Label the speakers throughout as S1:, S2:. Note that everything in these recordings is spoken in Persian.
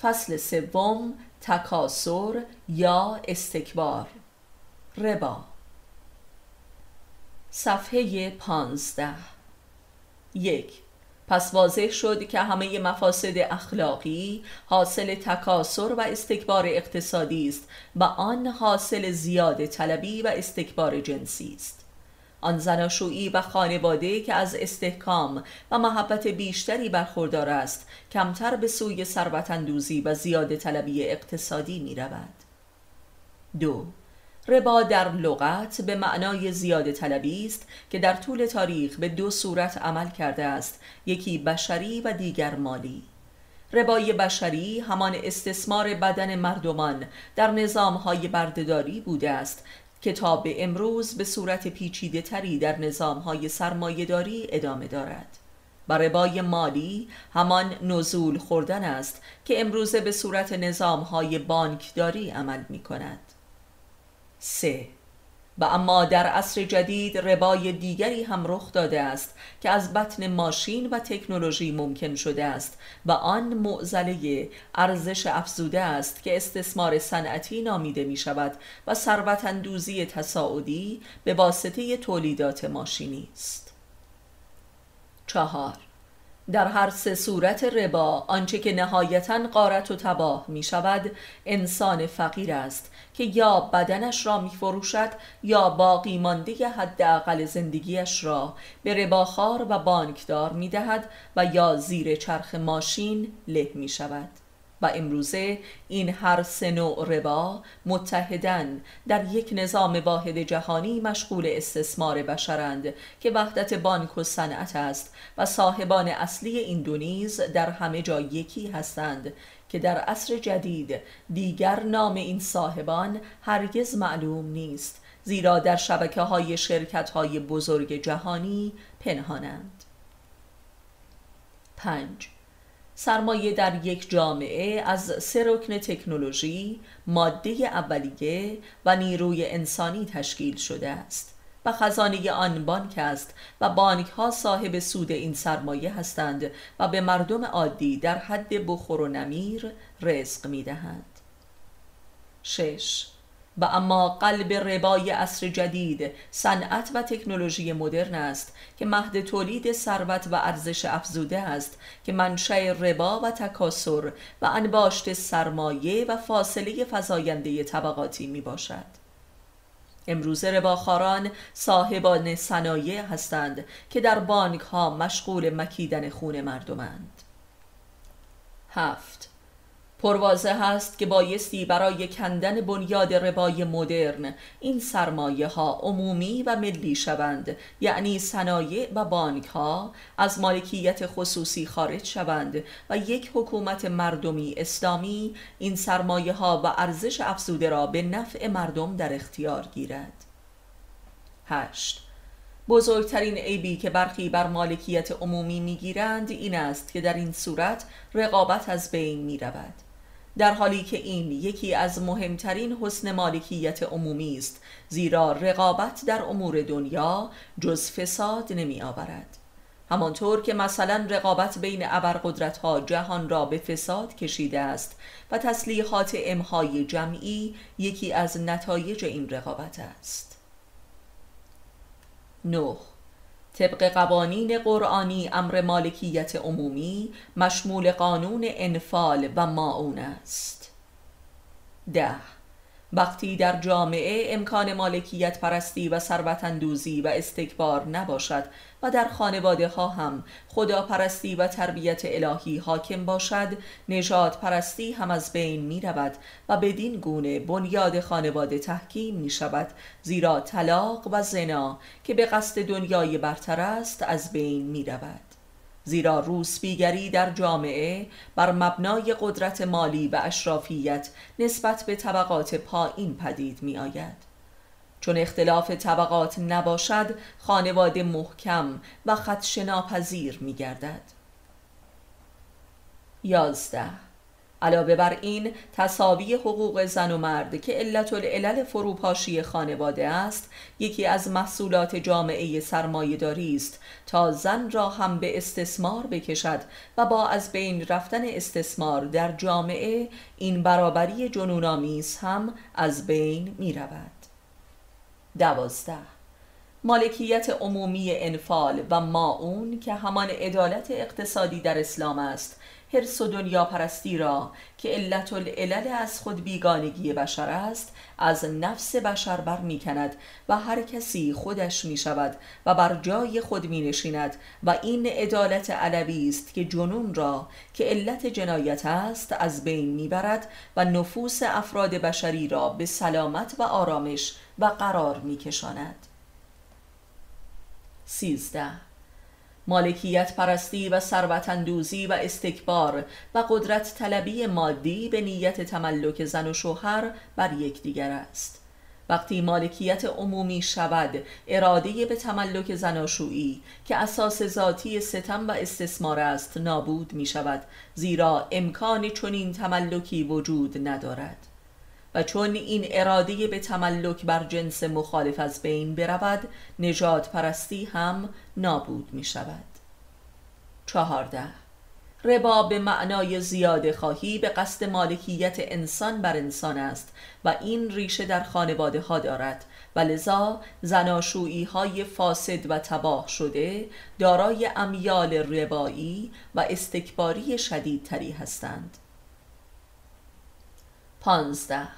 S1: فصل سوم، تکاسر یا استکبار. ربا. صفحه 15. 1. پس واضح شد که همه مفاسد اخلاقی حاصل تکاسر و استکبار اقتصادی است و آن حاصل زیاده طلبی و استکبار جنسی است. آن زناشویی و خانواده که از استحکام و محبت بیشتری برخوردار است کمتر به سوی ثروت‌اندوزی و زیاده طلبی اقتصادی می رود. 2. ربا در لغت به معنای زیاده طلبی است که در طول تاریخ به دو صورت عمل کرده است، یکی بشری و دیگر مالی. ربای بشری همان استثمار بدن مردمان در نظام‌های بردهداری بوده است که تا به امروز به صورت پیچیده تری در نظام‌های سرمایه‌داری ادامه دارد. و ربای مالی همان نزول خوردن است که امروزه به صورت نظام‌های بانکداری عمل می‌کند. 3. و اما در عصر جدید ربای دیگری هم رخ داده است که از بطن ماشین و تکنولوژی ممکن شده است و آن معضله ارزش افزوده است که استثمار صنعتی نامیده می شود و ثروت‌اندوزی تصاعدی به واسطه تولیدات ماشینی است. 4. در هر سه صورت ربا آنچه که نهایتاً غارت و تباه می شود انسان فقیر است که یا بدنش را می فروشد یا باقی مانده حداقل زندگیش را به رباخوار و بانکدار می دهد و یا زیر چرخ ماشین له می شود. و امروزه این هر سه نوع ربا متحداً در یک نظام واحد جهانی مشغول استثمار بشرند که وحدت بانک و صنعت است و صاحبان اصلی این دو نیز در همه جا یکی هستند که در عصر جدید دیگر نام این صاحبان هرگز معلوم نیست، زیرا در شبکه‌های شرکت‌های بزرگ جهانی پنهانند. 5. سرمایه در یک جامعه از سه رکن تکنولوژی، ماده اولیه و نیروی انسانی تشکیل شده است و خزانه آن بانک است و بانک ها صاحب سود این سرمایه هستند و به مردم عادی در حد بخور و نمیر رزق می دهند. 6. و اما قلب ربای عصر جدید صنعت و تکنولوژی مدرن است که مهد تولید ثروت و ارزش افزوده است که منشأ ربا و تکاسر و انباشت سرمایه و فاصله فزاینده طبقاتی می باشد. امروز رباخواران صاحبان صنایع هستند که در بانک ها مشغول مکیدن خون مردمند. 7. پرواضح است که بایستی برای کندن بنیاد ربای مدرن این سرمایه ها عمومی و ملی شوند، یعنی صنایع و بانک ها از مالکیت خصوصی خارج شوند و یک حکومت مردمی اسلامی این سرمایه ها و ارزش افزوده را به نفع مردم در اختیار گیرد. 8. بزرگترین عیبی که برخی بر مالکیت عمومی میگیرند این است که در این صورت رقابت از بین می رود، در حالی که این یکی از مهمترین حسن مالکیت عمومی است، زیرا رقابت در امور دنیا جز فساد نمی آورد. همانطور که مثلا رقابت بین ابرقدرت‌ها جهان را به فساد کشیده است و تسلیحات امهای جمعی یکی از نتایج این رقابت است. 9. طبق قوانین قرآنی امر مالکیت عمومی مشمول قانون انفال و ماعون است. 10. وقتی در جامعه امکان مالکیت پرستی و ثروت‌اندوزی و استکبار نباشد و در خانواده ها هم خداپرستی و تربیت الهی حاکم باشد، نژاد پرستی هم از بین می رود و بدین گونه بنیاد خانواده تحکیم می شود، زیرا طلاق و زنا که به قصد دنیای برتر است از بین می رود. زیرا روسبیگری در جامعه بر مبنای قدرت مالی و اشرافیت نسبت به طبقات پایین پدید می آید. چون اختلاف طبقات نباشد خانواده محکم و خدشه‌ناپذیر می گردد. 11. علاوه بر این، تساوی حقوق زن و مرد که علت العلل فروپاشی خانواده است، یکی از محصولات جامعه سرمایه‌داری است تا زن را هم به استثمار بکشد و با از بین رفتن استثمار در جامعه این برابری جنون‌آمیز هم از بین می رود. 12. مالکیت عمومی انفال و ماعون که همان عدالت اقتصادی در اسلام است، حرص و دنیا پرستی را که علت العلل از خود بیگانگی بشر است از نفس بشر بر می کند و هر کسی خودش می شود و بر جای خود می نشیند و این عدالت علوی است که جنون را که علت جنایت است از بین می برد و نفوس افراد بشری را به سلامت و آرامش و قرار می کشاند. 13. مالکیت پرستی و ثروت اندوزی و استکبار و قدرت طلبی مادی به نیت تملک زن و شوهر بر یکدیگر است. وقتی مالکیت عمومی شود، اراده به تملک زناشویی که اساس ذاتی ستم و استثمار است نابود می شود، زیرا امکان چنین تملکی وجود ندارد. و چون این اراده به تملک بر جنس مخالف از بین برود، نژاد پرستی هم نابود می شود. 14. ربا به معنای زیاده خواهی به قصد مالکیت انسان بر انسان است و این ریشه در خانواده ها دارد و لذا زناشویی های فاسد و تباه شده دارای امیال ربایی و استکباری شدیدتری هستند. 15.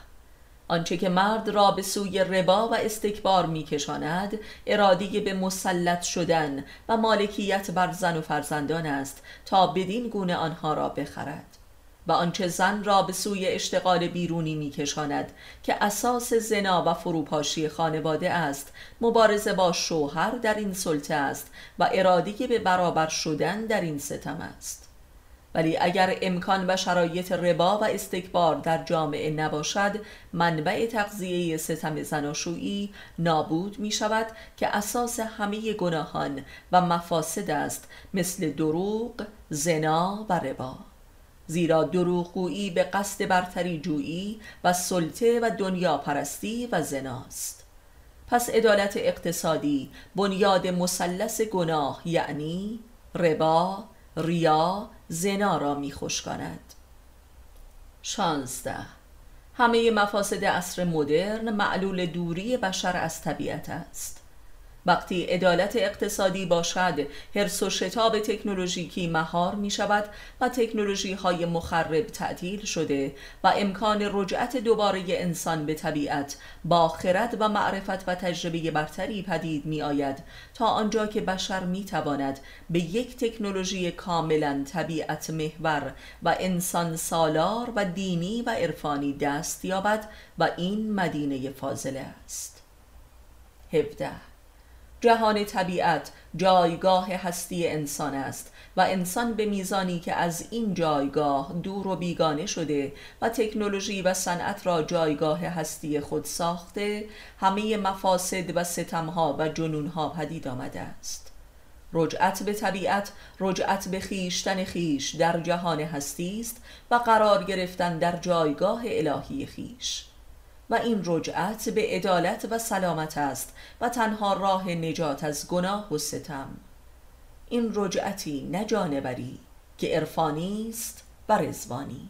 S1: آنچه که مرد را به سوی ربا و استکبار می کشاند، اراده به مسلط شدن و مالکیت بر زن و فرزندان است تا بدین گونه آنها را بخرد، و آنچه زن را به سوی اشتغال بیرونی می کشاند که اساس زنا و فروپاشی خانواده است، مبارزه با شوهر در این سلطه است و اراده به برابر شدن در این ستم است. ولی اگر امکان و شرایط ربا و استکبار در جامعه نباشد، منبع تغذیه ستم زناشویی نابود می شود که اساس همه گناهان و مفاسد است، مثل دروغ، زنا و ربا. زیرا دروغگویی به قصد برتری جویی و سلطه و دنیا پرستی و زناست. پس عدالت اقتصادی بنیاد مثلث گناه یعنی ربا، ریا، زنا را می خشکاند. 16. همه مفاسد عصر مدرن معلول دوری بشر از طبیعت است. وقتی عدالت اقتصادی باشد، حرص و شتاب تکنولوژیکی مهار می شود و تکنولوژی های مخرب تعطیل شده و امکان رجعت دوباره انسان به طبیعت با خرد و معرفت و تجربه برتری پدید می آید، تا آنجا که بشر می تواند به یک تکنولوژی کاملا طبیعت محور و انسان سالار و دینی و عرفانی دست یابد و این مدینه فاضله است. 17. جهان طبیعت جایگاه هستی انسان است و انسان به میزانی که از این جایگاه دور و بیگانه شده و تکنولوژی و صنعت را جایگاه هستی خود ساخته، همه مفاسد و ستمها و جنونها پدید آمده است. رجعت به طبیعت، رجعت به خویشتن خویش در جهان هستی است و قرار گرفتن در جایگاه الهی خویش، و این رجعت به عدالت و سلامت است و تنها راه نجات از گناه و ستم. این رجعتی نه جانوری که عرفانی است و رضوانی.